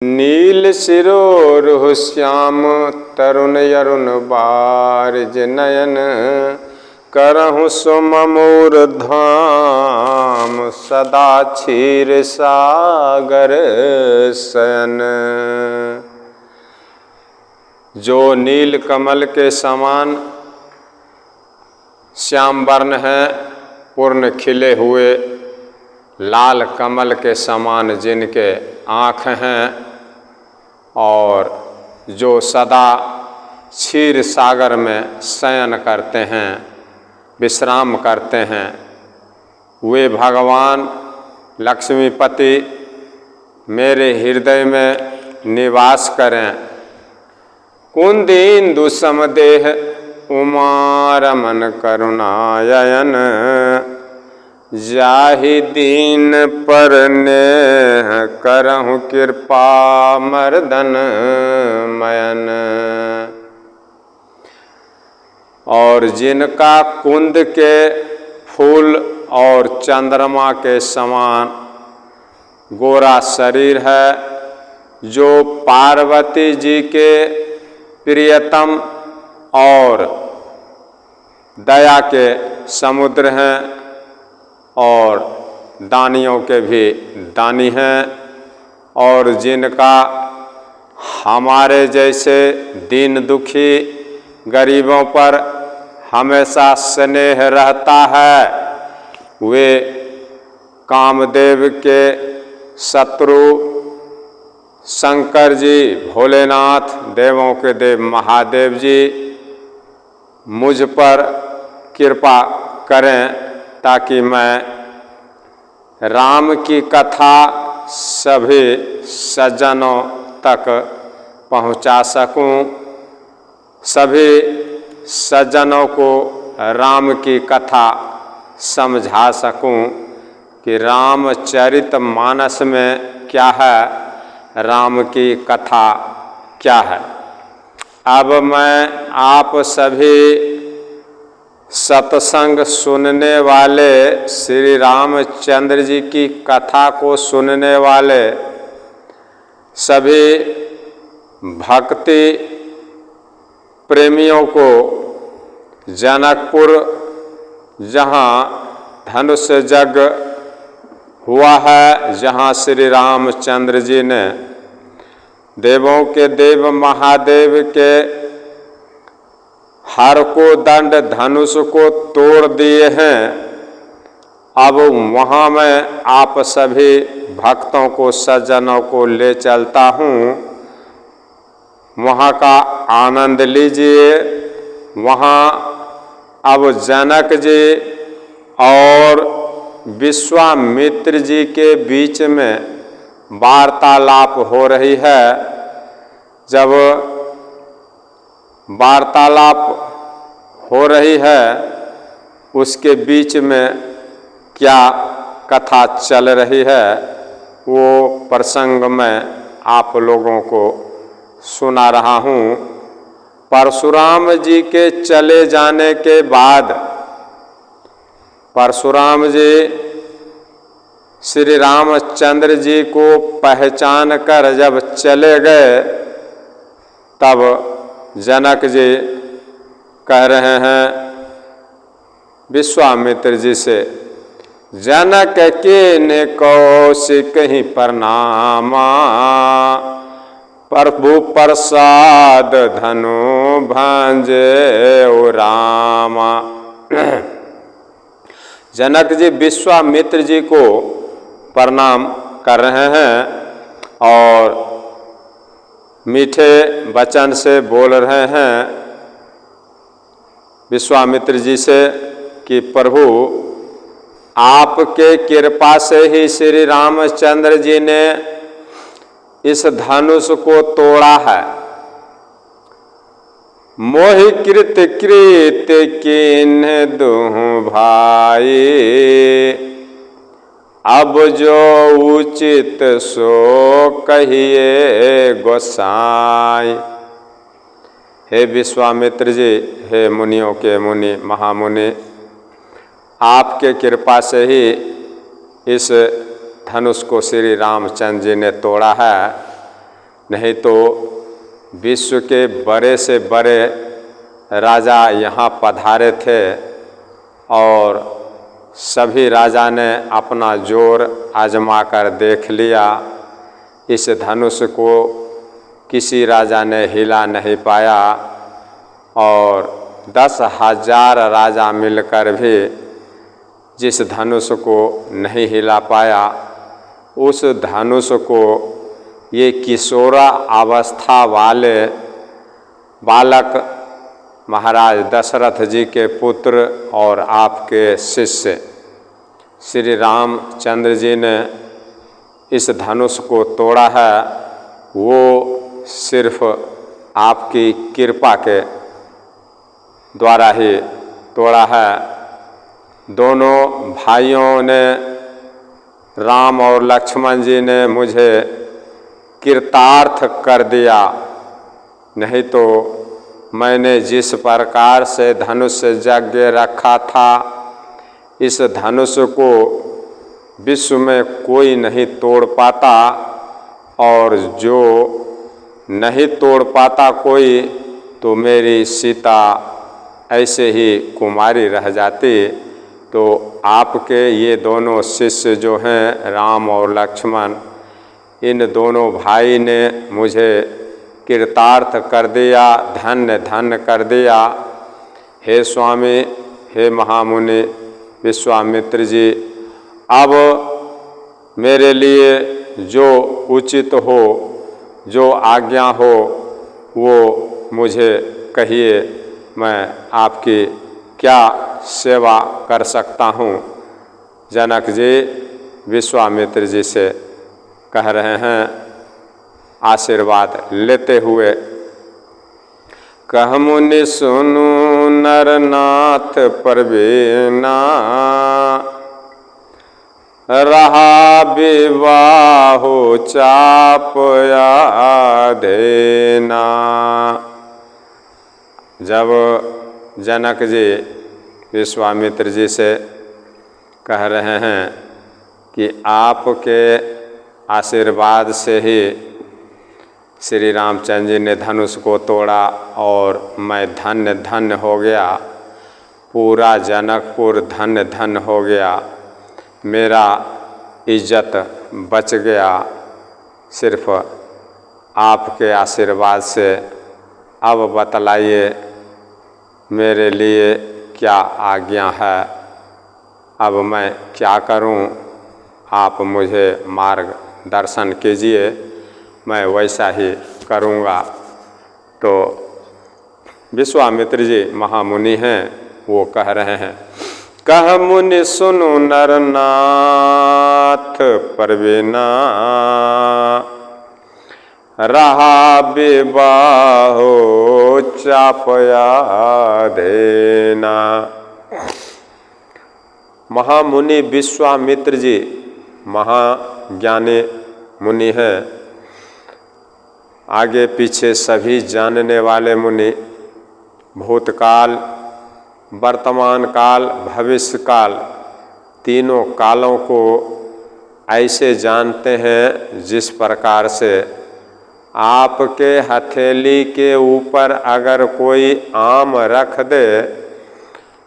नील शिरोरुह श्याम तरुण अरुण बारिज नयन करहु सुममूर धाम सदा क्षीर सागर शयन। जो नील कमल के समान श्याम वर्ण है, पूर्ण खिले हुए लाल कमल के समान जिनके आँख हैं और जो सदा क्षीर सागर में शयन करते हैं, विश्राम करते हैं, वे भगवान लक्ष्मीपति मेरे हृदय में निवास करें। कुंदीन्दु समदेह उमा रमन करुणायन जाहि दीन पर नेह करहु कृपा मर्दन मयन। और जिनका कुंद के फूल और चंद्रमा के समान गोरा शरीर है, जो पार्वती जी के प्रियतम और दया के समुद्र हैं और दानियों के भी दानी हैं, और जिनका हमारे जैसे दीन दुखी गरीबों पर हमेशा स्नेह रहता है, वे कामदेव के शत्रु शंकर जी, भोलेनाथ, देवों के देव महादेव जी मुझ पर कृपा करें ताकि मैं राम की कथा सभी सज्जनों तक पहुंचा सकूं, सभी सज्जनों को राम की कथा समझा सकूं कि रामचरितमानस में क्या है, राम की कथा क्या है। अब मैं आप सभी सत्संग सुनने वाले, श्री रामचंद्र जी की कथा को सुनने वाले सभी भक्ति प्रेमियों को जनकपुर, जहाँ धनुष यज्ञ हुआ है, जहाँ श्री रामचंद्र जी ने देवों के देव महादेव के हर को दंड धनुष को तोड़ दिए हैं। अब वहाँ मैं आप सभी भक्तों को, सज्जनों को ले चलता हूँ, वहाँ का आनंद लीजिए। वहाँ अब जनक जी और विश्वामित्र जी के बीच में वार्तालाप हो रही है। जब वार्तालाप हो रही है, उसके बीच में क्या कथा चल रही है, वो प्रसंग मैं आप लोगों को सुना रहा हूँ। परशुराम जी के चले जाने के बाद परशुराम जी श्री रामचंद्र जी को पहचान कर जब चले गए, तब जनक जी कह रहे हैं विश्वामित्र जी से, जनक के ने कौशिक ही प्रणामा प्रभु प्रसाद धनु भांजे ओ रामा। जनक जी विश्वामित्र जी को प्रणाम कर रहे हैं और मीठे वचन से बोल रहे हैं विश्वामित्र जी से कि प्रभु, आपके कृपा से ही श्री रामचंद्र जी ने इस धनुष को तोड़ा है। मोहि कृत कृत किन्ह दुहु भाई, अब जो उचित सो कहिए गोसाई। हे विश्वामित्र जी, हे मुनियों के मुनि महामुनि, आपके कृपा से ही इस धनुष को श्री रामचंद्र जी ने तोड़ा है। नहीं तो विश्व के बड़े से बड़े राजा यहाँ पधारे थे और सभी राजा ने अपना जोर आजमा कर देख लिया। इस धनुष को किसी राजा ने हिला नहीं पाया और 10,000 राजा मिलकर भी जिस धनुष को नहीं हिला पाया, उस धनुष को ये किशोरा अवस्था वाले बालक महाराज दशरथ जी के पुत्र और आपके शिष्य श्री रामचंद्र जी ने इस धनुष को तोड़ा है। वो सिर्फ आपकी कृपा के द्वारा ही तोड़ा है। दोनों भाइयों ने, राम और लक्ष्मण जी ने मुझे कृतार्थ कर दिया, नहीं तो मैंने जिस प्रकार से धनुष यज्ञ रखा था, इस धनुष को विश्व में कोई नहीं तोड़ पाता, और जो नहीं तोड़ पाता कोई, तो मेरी सीता ऐसे ही कुमारी रह जाती। तो आपके ये दोनों शिष्य जो हैं, राम और लक्ष्मण, इन दोनों भाई ने मुझे कृतार्थ कर दिया, धन्य धन्य कर दिया। हे स्वामी, हे महामुनि विश्वामित्र जी, अब मेरे लिए जो उचित हो, जो आज्ञा हो, वो मुझे कहिए, मैं आपकी क्या सेवा कर सकता हूँ। जनक जी विश्वामित्र जी से कह रहे हैं आशीर्वाद लेते हुए, कह मुनि सुनु नरनाथ परवीना, रहा विवाहो चापया देना। जब जनक जी विश्वामित्र जी से कह रहे हैं कि आपके आशीर्वाद से ही श्री रामचंद्र जी ने धनुष को तोड़ा और मैं धन्य धन्य हो गया, पूरा जनकपुर धन्य धन्य हो गया, मेरा इज्जत बच गया सिर्फ आपके आशीर्वाद से। अब बतलाइए मेरे लिए क्या आज्ञा है, अब मैं क्या करूं, आप मुझे मार्ग दर्शन कीजिए, मैं वैसा ही करूंगा। तो विश्वामित्र जी महामुनि हैं, वो कह रहे हैं, कह मुनि सुनु नरनाथ परवीना, रहा विवाहो चापया देना। महामुनि विश्वामित्र जी महाज्ञानी मुनि हैं, आगे पीछे सभी जानने वाले मुनि, भूतकाल, वर्तमान काल, भविष्य काल, तीनों कालों को ऐसे जानते हैं जिस प्रकार से आपके हथेली के ऊपर अगर कोई आम रख दे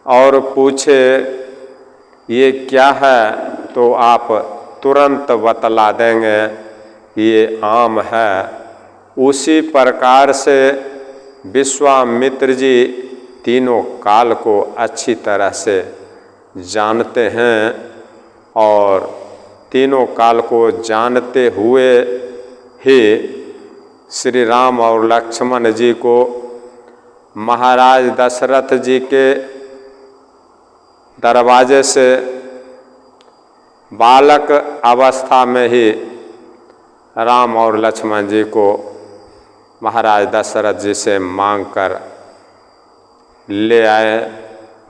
और पूछे ये क्या है, तो आप तुरंत बतला देंगे ये आम है। उसी प्रकार से विश्वामित्र जी तीनों काल को अच्छी तरह से जानते हैं और तीनों काल को जानते हुए ही श्री राम और लक्ष्मण जी को महाराज दशरथ जी के दरवाजे से बालक अवस्था में ही राम और लक्ष्मण जी को महाराज दशरथ जी से मांग कर ले आए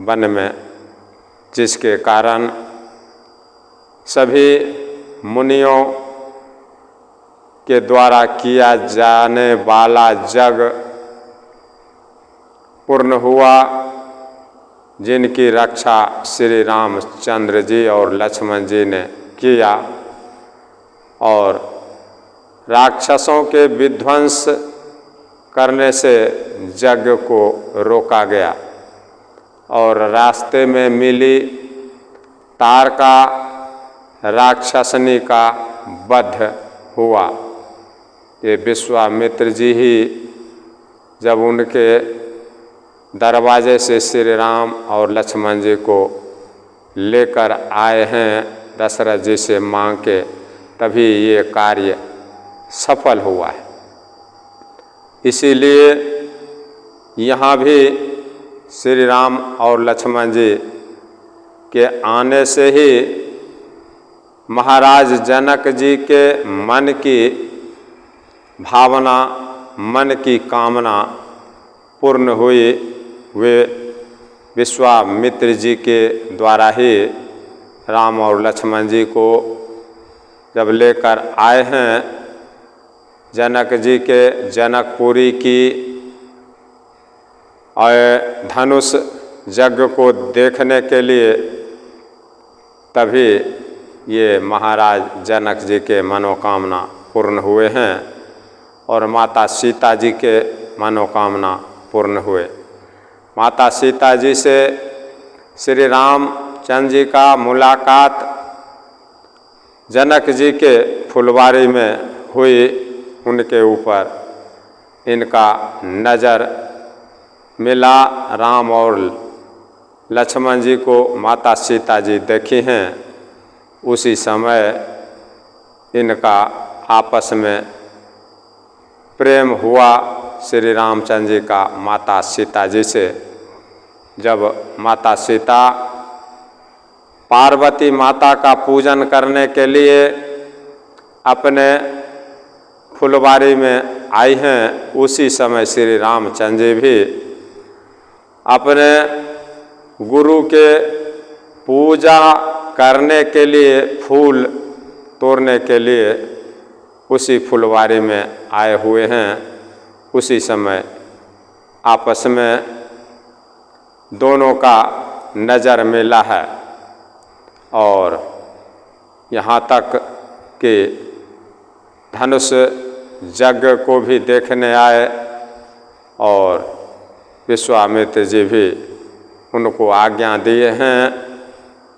वन में, जिसके कारण सभी मुनियों के द्वारा किया जाने वाला जग पूर्ण हुआ, जिनकी रक्षा श्री रामचंद्र जी और लक्ष्मण जी ने किया। और राक्षसों के विध्वंस करने से यज्ञ को रोका गया और रास्ते में मिली तारका राक्षसनी का वध हुआ। ये विश्वामित्र जी ही जब उनके दरवाजे से श्री राम और लक्ष्मण जी को लेकर आए हैं दशरथ जी से मांग के, तभी ये कार्य सफल हुआ है। इसीलिए यहाँ भी श्री राम और लक्ष्मण जी के आने से ही महाराज जनक जी के मन की भावना, मन की कामना पूर्ण हुई। वे विश्वामित्र जी के द्वारा ही राम और लक्ष्मण जी को जब लेकर आए हैं जनक जी के जनकपुरी की धनुष यज्ञ को देखने के लिए, तभी ये महाराज जनक जी के मनोकामना पूर्ण हुए हैं और माता सीता जी के मनोकामना पूर्ण हुए। माता सीता जी से श्री रामचंद्र जी का मुलाकात जनक जी के फुलवारी में हुई। उनके ऊपर इनका नज़र मिला। राम और लक्ष्मण जी को माता सीता जी देखी हैं। उसी समय इनका आपस में प्रेम हुआ श्री रामचंद्र जी का माता सीता जी से। जब माता सीता पार्वती माता का पूजन करने के लिए अपने फुलवारी में आई हैं, उसी समय श्री रामचंद्र जी भी अपने गुरु के पूजा करने के लिए, फूल तोड़ने के लिए उसी फुलवारी में आए हुए हैं। उसी समय आपस में दोनों का नज़र मिला है और यहाँ तक कि धनुष यज्ञ को भी देखने आए और विश्वामित्र जी भी उनको आज्ञा दिए हैं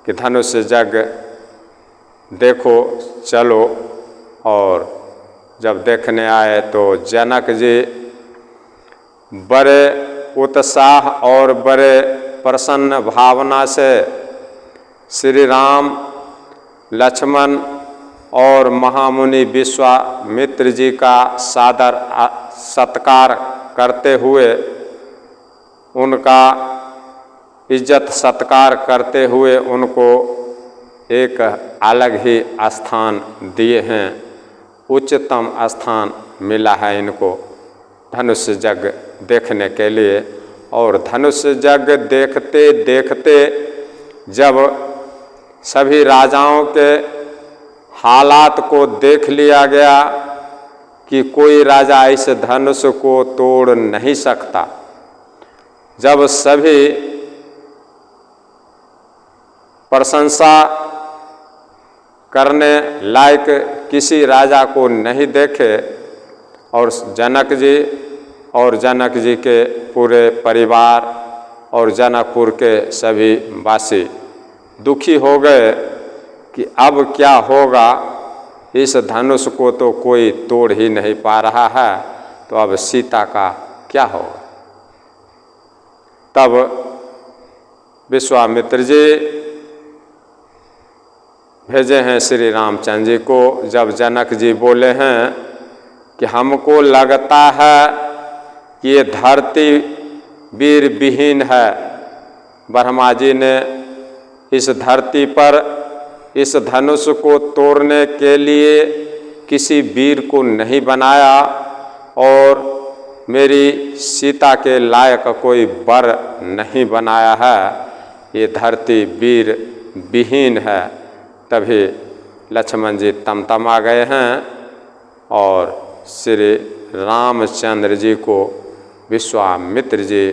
कि धनुष यज्ञ देखो चलो। और जब देखने आए तो जनक जी बड़े उत्साह और बड़े प्रसन्न भावना से श्री राम, लक्ष्मण और महामुनि विश्वामित्र जी का सादर सत्कार करते हुए, उनका इज्जत सत्कार करते हुए उनको एक अलग ही स्थान दिए हैं। उच्चतम स्थान मिला है इनको धनुष यज्ञ देखने के लिए। और धनुष यज्ञ देखते देखते जब सभी राजाओं के हालात को देख लिया गया कि कोई राजा इस धनुष को तोड़ नहीं सकता, जब सभी प्रशंसा करने लायक किसी राजा को नहीं देखे और जनक जी और जनक जी के पूरे परिवार और जनकपुर के सभी वासी दुखी हो गए कि अब क्या होगा, इस धनुष को तो कोई तोड़ ही नहीं पा रहा है, तो अब सीता का क्या होगा। तब विश्वामित्र जी भेजे हैं श्री रामचंद्र जी को। जब जनक जी बोले हैं कि हमको लगता है कि ये धरती वीर विहीन है, ब्रह्मा जी ने इस धरती पर इस धनुष को तोड़ने के लिए किसी वीर को नहीं बनाया और मेरी सीता के लायक कोई वर नहीं बनाया है, ये धरती वीर विहीन है। तभी लक्ष्मण जी तमतमा गए हैं और श्री रामचंद्र जी को विश्वामित्र जी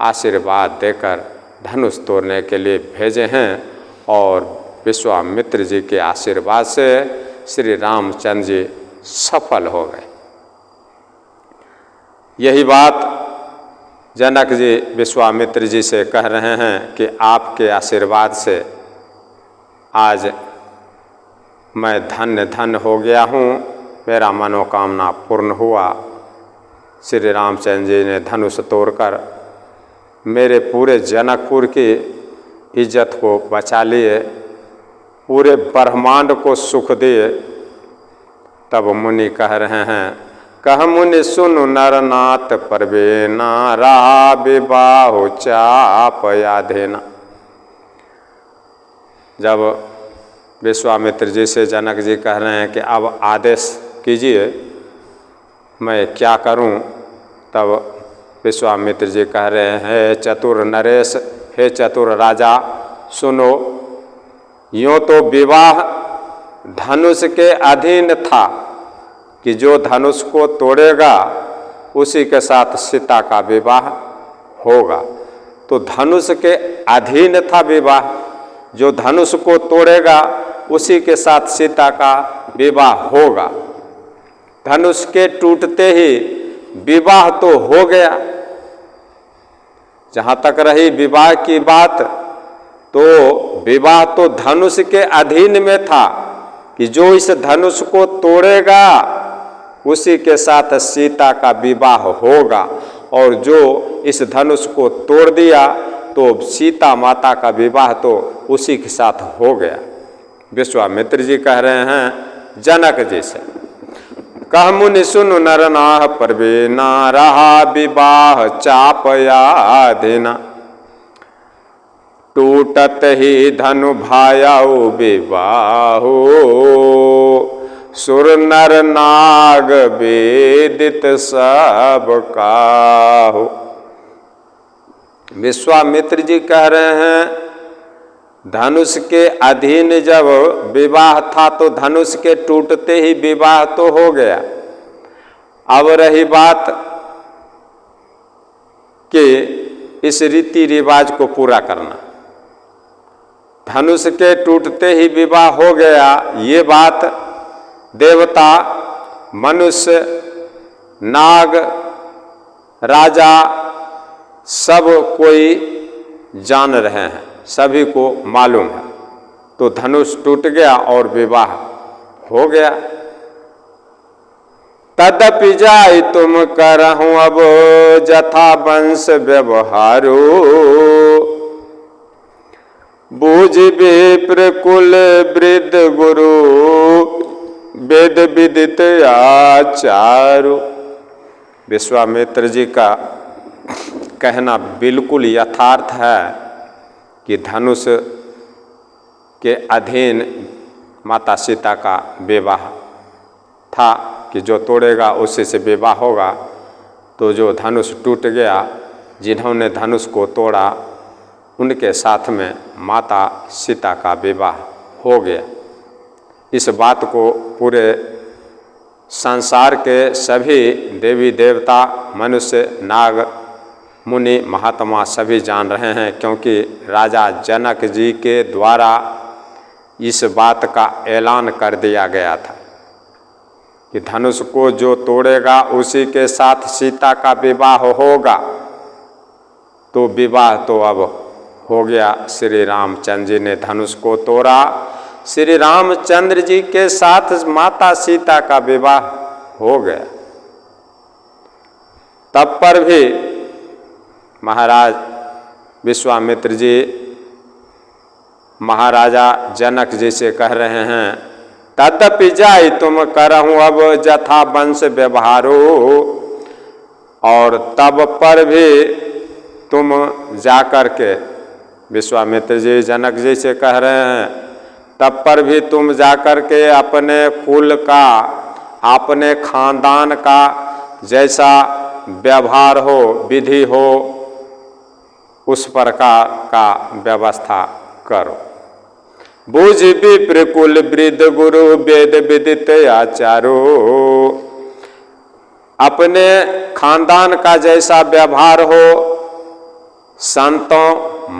आशीर्वाद देकर धनुष तोड़ने के लिए भेजे हैं और विश्वामित्र जी के आशीर्वाद से श्री रामचंद्र जी सफल हो गए। यही बात जनक जी विश्वामित्र जी से कह रहे हैं कि आपके आशीर्वाद से आज मैं धन्य धन्य हो गया हूँ, मेरा मनोकामना पूर्ण हुआ। श्री रामचंद्र जी ने धनुष तोड़कर मेरे पूरे जनकपुर की इज्जत को बचा लिए, पूरे ब्रह्मांड को सुख दिए। तब मुनि कह रहे हैं, कह मुनि सुनु नरनाथ परवेना, रहा विबाहु चाप याधेना। जब विश्वामित्र जी से जनक जी कह रहे हैं कि अब आदेश कीजिए मैं क्या करूं, तब विश्वामित्र जी कह रहे हैं, हे चतुर नरेश, हे चतुर राजा, सुनो, यूँ तो विवाह धनुष के अधीन था कि जो धनुष को तोड़ेगा उसी के साथ सीता का विवाह होगा। तो धनुष के अधीन था विवाह, जो धनुष को तोड़ेगा उसी के साथ सीता का विवाह होगा। धनुष के टूटते ही विवाह तो हो गया। जहाँ तक रही विवाह की बात, तो विवाह तो धनुष के अधीन में था कि जो इस धनुष को तोड़ेगा उसी के साथ सीता का विवाह होगा, और जो इस धनुष को तोड़ दिया तो सीता माता का विवाह तो उसी के साथ हो गया। विश्वामित्र जी कह रहे हैं जनक जी से, कह मुनि सुनु नरनाह परवेना, रहा विवाह चापया देना, टूटत ही धनु भायाऊ विवाहो, सुर नर नाग वेदित सब काहू। विश्वामित्र जी कह रहे हैं धनुष के अधीन जब विवाह था तो धनुष के टूटते ही विवाह तो हो गया। अब रही बात कि इस रीति रिवाज को पूरा करना। धनुष के टूटते ही विवाह हो गया, ये बात देवता, मनुष्य, नाग, राजा सब कोई जान रहे हैं, सभी को मालूम है। तो धनुष टूट गया और विवाह हो गया। तदपि जाय तुम करहूं अब जथा वंश व्यवहारो, बूझ विप्र कुल वृद्ध गुरु, वेद विदित आचारु। विश्वामित्र जी का कहना बिल्कुल यथार्थ है कि धनुष के अधीन माता सीता का विवाह था कि जो तोड़ेगा उसी से विवाह होगा। तो जो धनुष टूट गया, जिन्होंने धनुष को तोड़ा उनके साथ में माता सीता का विवाह हो गया। इस बात को पूरे संसार के सभी देवी देवता, मनुष्य, नाग, मुनि, महात्मा सभी जान रहे हैं, क्योंकि राजा जनक जी के द्वारा इस बात का ऐलान कर दिया गया था कि धनुष को जो तोड़ेगा उसी के साथ सीता का विवाह होगा। तो विवाह तो अब हो गया। श्री रामचंद्र जी ने धनुष को तोड़ा, श्री रामचंद्र जी के साथ माता सीता का विवाह हो गया। तब पर भी महाराज विश्वामित्र जी महाराजा जनक जी से कह रहे हैं, तदपि जाय तुम करहूं अब जथा वंश व्यवहारो, और तब पर भी तुम जाकर के, विश्वामित्र जी जनक जी से कह रहे हैं, तब पर भी तुम जाकर के अपने कुल का, अपने खानदान का जैसा व्यवहार हो, विधि हो, उस प्रकार का व्यवस्था करो। बूझ विप्र कुल वृद्ध गुरु, वेद विदित आचारो। अपने खानदान का जैसा व्यवहार हो, संतों,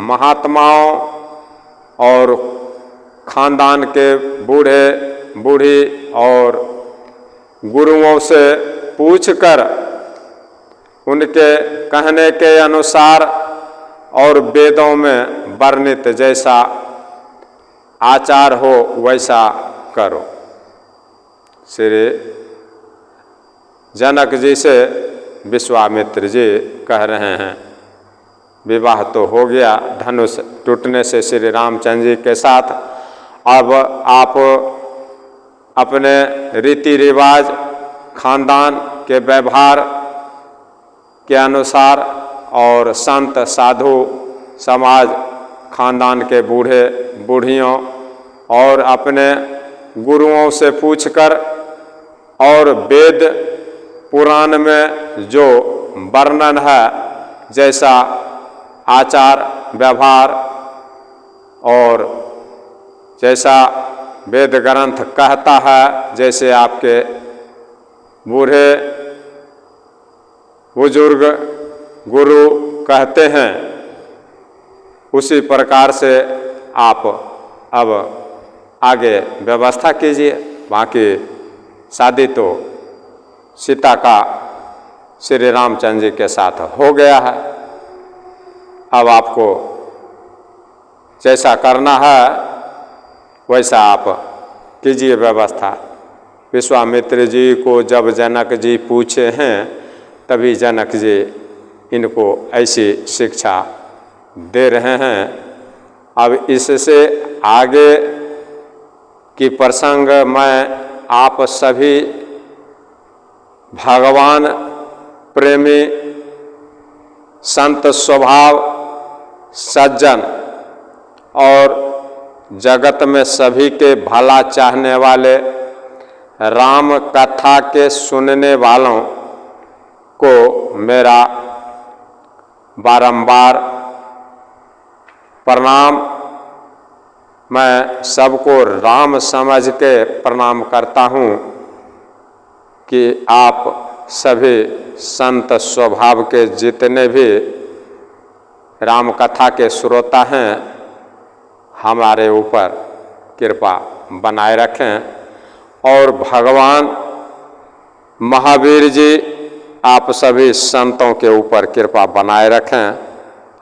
महात्माओं और खानदान के बूढ़े बूढ़ी और गुरुओं से पूछकर उनके कहने के अनुसार और वेदों में वर्णित जैसा आचार हो वैसा करो। श्री जनक जी से विश्वामित्र जी कह रहे हैं, विवाह तो हो गया धनुष टूटने से श्री रामचंद्र जी के साथ, अब आप अपने रीति रिवाज खानदान के व्यवहार के अनुसार और संत साधु समाज खानदान के बूढ़े बूढ़ियों और अपने गुरुओं से पूछकर और वेद पुराण में जो वर्णन है जैसा आचार व्यवहार और जैसा वेद ग्रंथ कहता है, जैसे आपके बूढ़े बुजुर्ग गुरु कहते हैं, उसी प्रकार से आप अब आगे व्यवस्था कीजिए। बाकी शादी तो सीता का श्री रामचंद्र जी के साथ हो गया है, अब आपको जैसा करना है वैसा आप कीजिए व्यवस्था। विश्वामित्र जी को जब जनक जी पूछे हैं तभी जनक जी इनको ऐसी शिक्षा दे रहे हैं। अब इससे आगे की प्रसंग में आप सभी भगवान प्रेमी संत स्वभाव सज्जन और जगत में सभी के भला चाहने वाले राम कथा के सुनने वालों को मेरा बारंबार प्रणाम। मैं सबको राम समझ के प्रणाम करता हूँ कि आप सभी संत स्वभाव के जितने भी राम कथा के श्रोता हैं हमारे ऊपर कृपा बनाए रखें और भगवान महावीर जी आप सभी संतों के ऊपर कृपा बनाए रखें।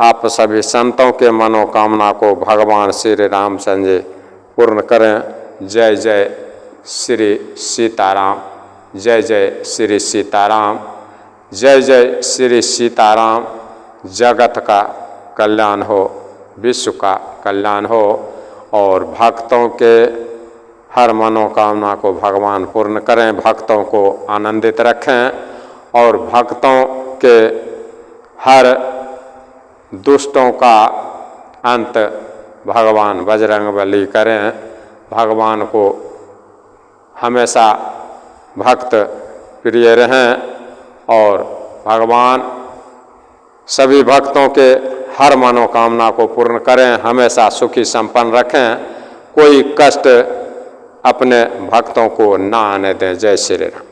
आप सभी संतों के मनोकामना को भगवान श्री रामचंद्र जी पूर्ण करें। जय जय श्री सीताराम, जय जय श्री सीताराम, जय जय श्री सीताराम। जगत का कल्याण हो, विश्व का कल्याण हो और भक्तों के हर मनोकामना को भगवान पूर्ण करें, भक्तों को आनंदित रखें और भक्तों के हर दुष्टों का अंत भगवान बजरंगबली करें। भगवान को हमेशा भक्त प्रिय रहें और भगवान सभी भक्तों के हर मनोकामना को पूर्ण करें, हमेशा सुखी संपन्न रखें, कोई कष्ट अपने भक्तों को ना आने दें। जय श्री राम।